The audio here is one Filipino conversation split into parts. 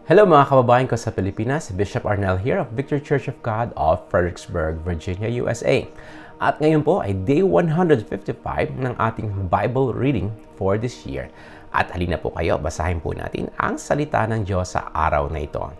Hello mga kababayan ko sa Pilipinas, Bishop Arnel here of Victory Church of God of Fredericksburg, Virginia, USA. At ngayon po ay day 155 ng ating Bible reading for this year. At halina po kayo, basahin po natin ang salita ng Diyos sa araw na ito.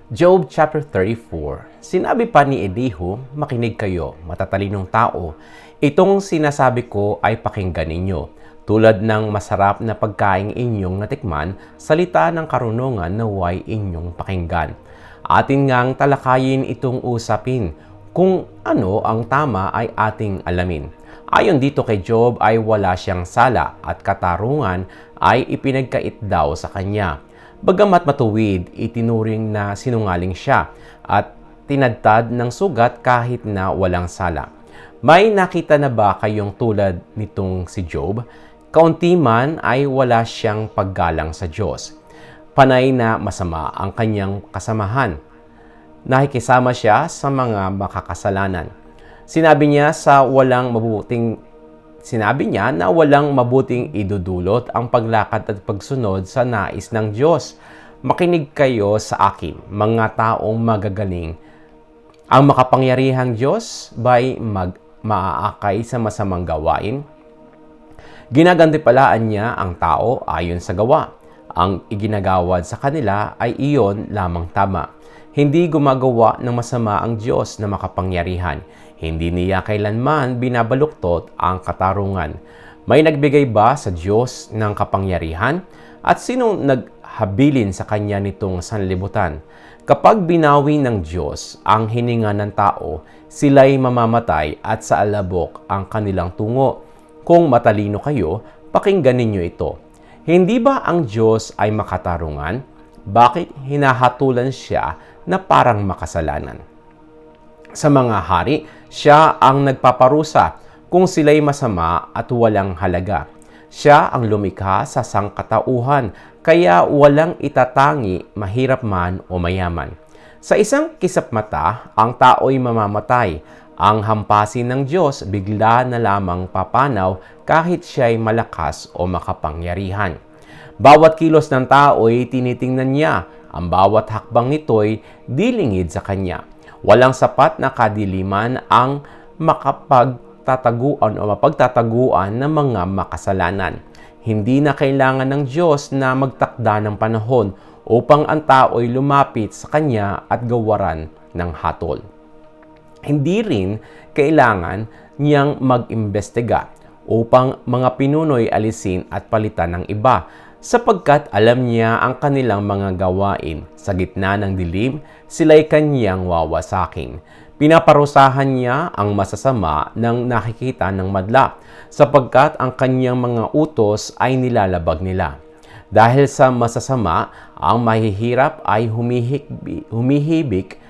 Job chapter 34. Sinabi pa ni Elihu, makinig kayo, matatalinong tao. Itong sinasabi ko ay pakinggan ninyo. Tulad ng masarap na pagkain inyong natikman, salita ng karunungan naway inyong pakinggan. Atin ngang talakayin itong usapin. Kung ano ang tama ay ating alamin. Ayon dito kay Job ay wala siyang sala at katarungan ay ipinagkait daw sa kanya. Bagamat matuwid, itinuring na sinungaling siya at tinadtad ng sugat kahit na walang sala. May nakita na ba kayong tulad nitong si Job? Kaunti man ay wala siyang paggalang sa Diyos. Panay na masama ang kanyang kasamahan. Nakikisama siya sa mga makakasalanan. Sinabi niya na walang mabuting idudulot ang paglakad at pagsunod sa nais ng Diyos. Makinig kayo sa akin, mga taong magagaling. Ang makapangyarihang Diyos ba'y maaakay sa masamang gawain? Ginagantipalaan niya ang tao ayon sa gawa. Ang iginagawad sa kanila ay iyon lamang tama. Hindi gumagawa ng masama ang Diyos na makapangyarihan. Hindi niya kailanman binabaluktot ang katarungan. May nagbigay ba sa Diyos ng kapangyarihan? At sinong naghabilin sa kanya nitong sanlibutan? Kapag binawi ng Diyos ang hininga ng tao, sila'y mamamatay at sa alabok ang kanilang tungo. Kung matalino kayo, pakinggan ninyo ito. Hindi ba ang Diyos ay makatarungan? Bakit hinahatulan siya na parang makasalanan? Sa mga hari, siya ang nagpaparusa kung sila'y masama at walang halaga. Siya ang lumikha sa sangkatauhan, kaya walang itatangi mahirap man o mayaman. Sa isang kisap mata, ang tao'y mamamatay. Ang hampasin ng Diyos bigla na lamang papanaw kahit siya'y malakas o makapangyarihan. Bawat kilos ng tao'y tinitingnan niya. Ang bawat hakbang nito'y dilingid sa kanya. Walang sapat na kadiliman ang mapagtataguan ng mga makasalanan. Hindi na kailangan ng Diyos na magtakda ng panahon upang ang tao'y lumapit sa kanya at gawaran ng hatol. Hindi rin kailangan niyang mag-imbestiga upang mga pinuno'y alisin at palitan ng iba sapagkat alam niya ang kanilang mga gawain. Sa gitna ng dilim, sila'y kanyang wawasakin. Pinaparusahan niya ang masasama ng nakikita ng madla sapagkat ang kanyang mga utos ay nilalabag nila. Dahil sa masasama, ang mahihirap ay humihibik.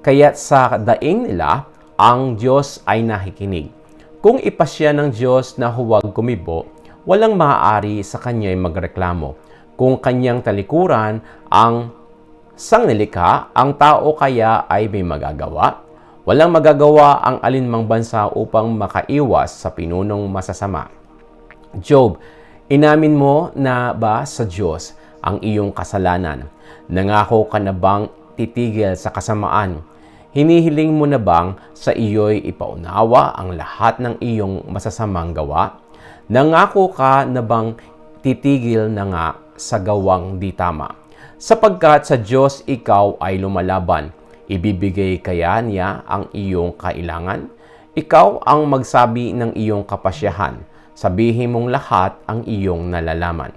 Kaya sa daing nila, ang Diyos ay nakikinig. Kung ipasya ng Diyos na huwag kumibo, walang maaari sa kanya'y magreklamo. Kung kanyang talikuran ang sangnilikha, ang tao kaya ay may magagawa. Walang magagawa ang alinmang bansa upang makaiwas sa pinunong masasama. Job, inamin mo na ba sa Diyos ang iyong kasalanan? Nangako ka na bang titigil sa kasamaan? Hinihiling mo na bang sa iyo'y ipaunawa ang lahat ng iyong masasamang gawa? Nangako ka na bang titigil na nga sa gawang di tama? Sapagkat sa Diyos ikaw ay lumalaban, ibibigay kaya niya ang iyong kailangan? Ikaw ang magsabi ng iyong kapasyahan, sabihin mong lahat ang iyong nalalaman.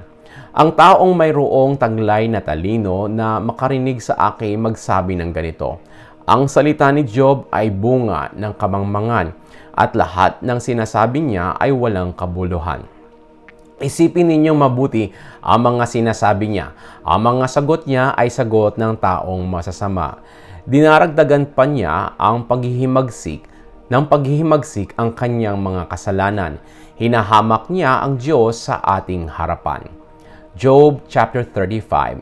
Ang taong mayroong taglay na talino na makarinig sa akin magsabi ng ganito, ang salita ni Job ay bunga ng kamangmangan at lahat ng sinasabi niya ay walang kabuluhan. Isipin ninyong mabuti ang mga sinasabi niya. Ang mga sagot niya ay sagot ng taong masasama. Dinaragdagan pa niya ang paghihimagsik ang kanyang mga kasalanan. Hinahamak niya ang Diyos sa ating harapan. Job chapter 35.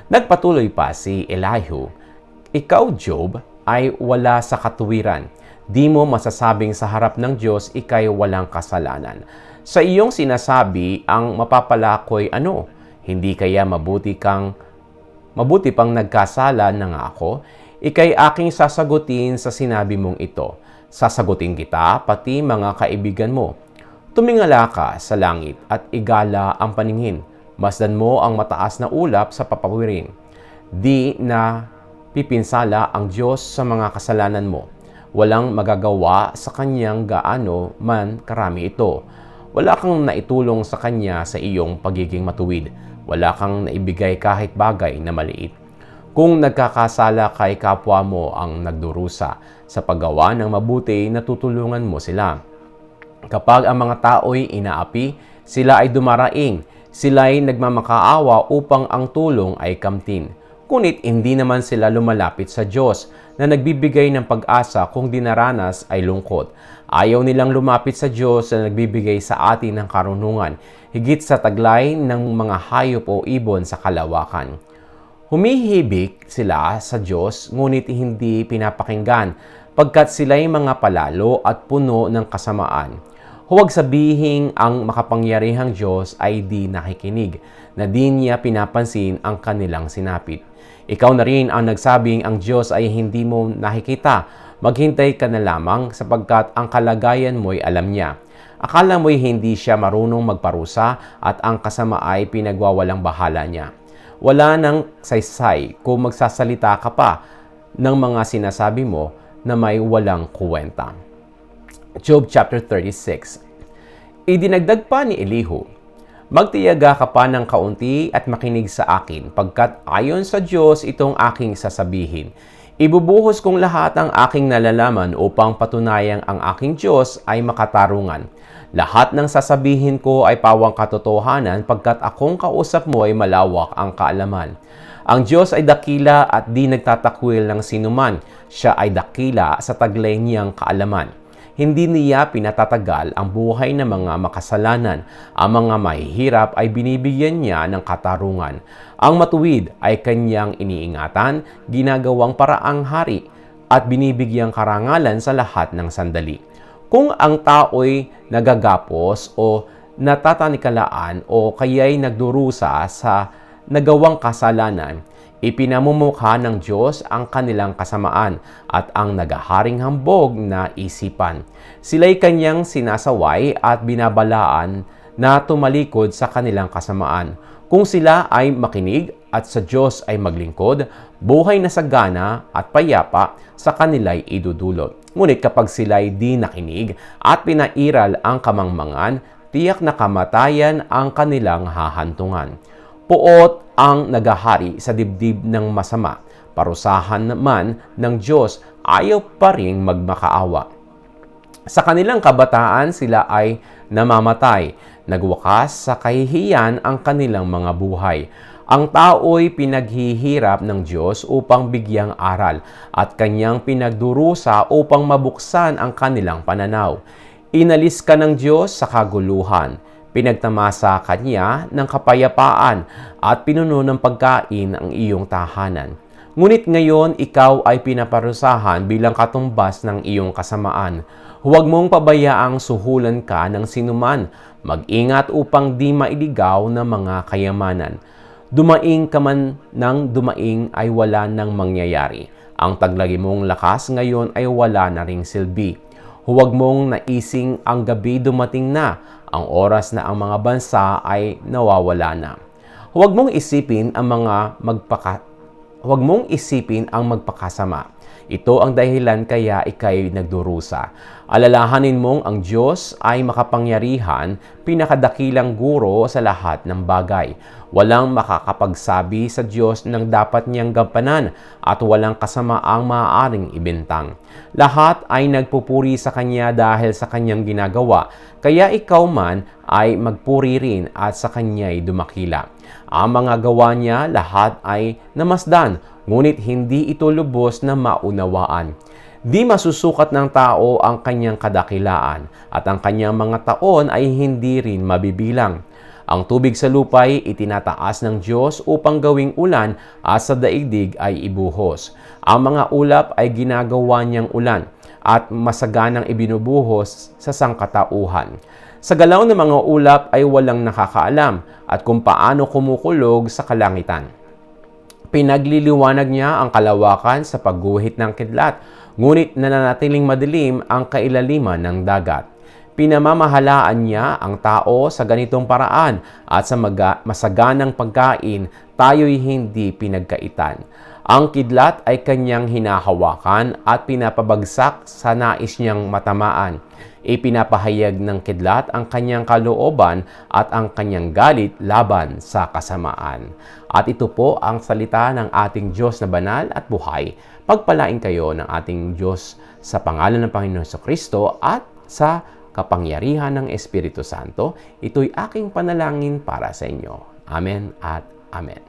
Nagpatuloy pa si Elihu, ikaw, Job, ay wala sa katuwiran. Di mo masasabing sa harap ng Diyos ikay walang kasalanan. Sa iyong sinasabi, ang mapapala ko'y ano? Hindi kaya mabuti pang nagkasala na nga ako? Ika'y aking sasagutin sa sinabi mong ito. Sasagutin kita, pati mga kaibigan mo. Tumingala ka sa langit at igala ang paningin. Masdan mo ang mataas na ulap sa papawirin. Di na pipinsala ang Diyos sa mga kasalanan mo. Walang magagawa sa Kanyang gaano man karami ito. Wala kang naitulong sa Kanya sa iyong pagiging matuwid. Wala kang naibigay kahit bagay na maliit. Kung nagkakasala kay kapwa mo ang nagdurusa sa paggawa ng mabuti, natutulungan mo sila. Kapag ang mga tao'y inaapi, sila ay dumaraing. Sila'y nagmamakaawa upang ang tulong ay kamtin. Ngunit hindi naman sila lumalapit sa Diyos na nagbibigay ng pag-asa kung dinaranas ay lungkot. Ayaw nilang lumapit sa Diyos na nagbibigay sa atin ng karunungan, higit sa taglay ng mga hayop o ibon sa kalawakan. Humihibik sila sa Diyos, ngunit hindi pinapakinggan, pagkat sila'y mga palalo at puno ng kasamaan. Huwag sabihing ang makapangyarihang Diyos ay di nakikinig, na di niya pinapansin ang kanilang sinapit. Ikaw na rin ang nagsabing ang Diyos ay hindi mo nakikita. Maghintay ka na lamang sapagkat ang kalagayan mo'y alam niya. Akala mo'y hindi siya marunong magparusa at ang kasama ay pinagwawalang bahala niya. Wala nang saysay kung magsasalita ka pa ng mga sinasabi mo na may walang kuwenta. Job chapter 36. Idinagdag pa ni Elihu, magtiyaga ka pa ng kaunti at makinig sa akin, pagkat ayon sa Diyos itong aking sasabihin. Ibubuhos kong lahat ang aking nalalaman upang patunayang ang aking Diyos ay makatarungan. Lahat ng sasabihin ko ay pawang katotohanan pagkat akong kausap mo ay malawak ang kaalaman. Ang Diyos ay dakila at di nagtatakwil ng sinuman. Siya ay dakila sa taglay niyang kaalaman. Hindi niya pinatatagal ang buhay ng mga makasalanan. Ang mga mahihirap ay binibigyan niya ng katarungan. Ang matuwid ay kanyang iniingatan, ginagawang paraang hari, at binibigyang karangalan sa lahat ng sandali. Kung ang tao'y nagagapos o natatanikalaan o kaya'y nagdurusa sa nagawang kasalanan, ipinamumukha ng Diyos ang kanilang kasamaan at ang nagaharing hambog na isipan. Sila'y kanyang sinasaway at binabalaan na tumalikod sa kanilang kasamaan. Kung sila ay makinig at sa Diyos ay maglingkod, buhay na sagana at payapa sa kanila'y idudulot. Ngunit kapag sila'y di nakinig at pinairal ang kamangmangan, tiyak na kamatayan ang kanilang hahantungan. Puot ang nagahari sa dibdib ng masama. Parusahan naman ng Diyos, ayaw pa ring magmakaawa. Sa kanilang kabataan sila ay namamatay. Nagwakas sa kahihiyan ang kanilang mga buhay. Ang tao'y pinaghihirap ng Diyos upang bigyang aral at kanyang pinagdurusa upang mabuksan ang kanilang pananaw. Inalis ka ng Diyos sa kaguluhan. Pinagtamasa ka niya ng kapayapaan at pinuno ng pagkain ang iyong tahanan. Ngunit ngayon ikaw ay pinaparusahan bilang katumbas ng iyong kasamaan. Huwag mong pabayaang suhulan ka ng sinuman. Mag-ingat upang di mailigaw ng mga kayamanan. Dumaing ka man ng dumaing ay wala nang mangyayari. Ang taglagi mong lakas ngayon ay wala na ring silbi. Huwag mong naising ang gabi dumating na, ang oras na ang mga bansa ay nawawala na. Huwag mong isipin ang magpakasama. Ito ang dahilan kaya ikay nagdurusa. Alalahanin mong ang Diyos ay makapangyarihan, pinakadakilang guro sa lahat ng bagay. Walang makakapagsabi sa Diyos ng dapat niyang gampanan at walang kasamaang maaaring ibintang. Lahat ay nagpupuri sa Kanya dahil sa Kanyang ginagawa, kaya ikaw man ay magpuri rin at sa Kanya'y dumakila. Ang mga gawa niya lahat ay namasdan, ngunit hindi ito lubos na maunawaan. Di masusukat ng tao ang kanyang kadakilaan at ang kanyang mga taon ay hindi rin mabibilang. Ang tubig sa lupa'y itinataas ng Diyos upang gawing ulan at sa daigdig ay ibuhos. Ang mga ulap ay ginagawa niyang ulan. at masaganang ibinubuhos sa sangkatauhan. Sa galaw ng mga ulap ay walang nakakaalam at kung paano kumukulog sa kalangitan. Pinagliliwanag niya ang kalawakan sa pagguhit ng kidlat, ngunit nananatiling madilim ang kailaliman ng dagat. Pinamamahalaan niya ang tao sa ganitong paraan at sa masaganang pagkain, tayo'y hindi pinagkaitan. Ang kidlat ay kanyang hinahawakan at pinapabagsak sa nais niyang matamaan. Ipinapahayag ng kidlat ang kanyang kalooban at ang kanyang galit laban sa kasamaan. At ito po ang salita ng ating Diyos na banal at buhay. Pagpalain kayo ng ating Diyos sa pangalan ng Panginoon Jesucristo at sa kapangyarihan ng Espiritu Santo. Ito'y aking panalangin para sa inyo. Amen at Amen.